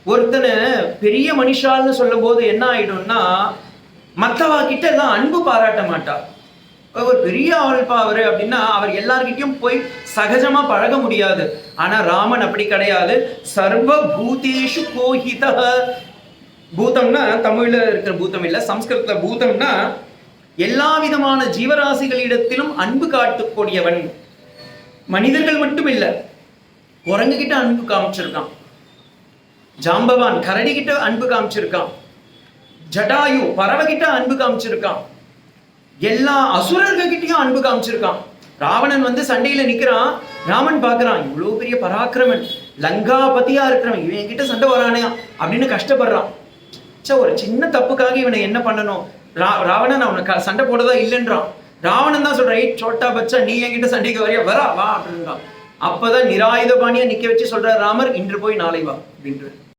ஒருத்தனை பெரிய மனுஷால்னு சொல்லும் போது என்ன ஆயிடும்னா மற்றவா கிட்ட எல்லாம் அன்பு பாராட்ட மாட்டார். ஒரு பெரிய ஆள்பா அவரு அப்படின்னா அவர் எல்லார்கிட்டையும் போய் சகஜமா பழக முடியாது. ஆனா ராமன் அப்படி கிடையாது. சர்வ பூதேஷு கோஹித. பூதம்னா தமிழ்ல இருக்கிற பூதம் இல்ல, சம்ஸ்கிருத பூதம்னா எல்லா விதமான ஜீவராசிகளிடத்திலும் அன்பு காட்டக்கூடியவன். மனிதர்கள் மட்டும் இல்ல, குரங்கு கிட்ட அன்பு காமிச்சிருக்கான், ஜாம்பவான் கரடி கிட்ட அன்பு காமிச்சிருக்கான், ஜடாயு பறவை கிட்ட அன்பு காமிச்சிருக்கான், எல்லா அசுரர்கிட்டையும் அன்பு காமிச்சிருக்கான். ராவணன் வந்து சண்டையில நிக்கிறான், ராமன் பாக்குறான் இவ்வளவு பெரிய பராக்கிரமன், லங்காபதியா இருக்கிறவன், இவன் கிட்ட சண்டை வரானே அப்படின்னு கஷ்டப்படுறான். ஒரு சின்ன தப்புக்காக இவனை என்ன பண்ணணும், ராவணன் அவனை சண்டை போடதா இல்லைன்றான். ராவணன் தான் சொல்றான், சோட்டா பச்சா நீ என்கிட்ட சண்டைக்கு வரையா, வரா வா அப்படின்றான். அப்பதான் நிராயுதபாணியா நிக்க வச்சு சொல்ற ராமர், இன்று போய் நாளை வா அப்படின்ற.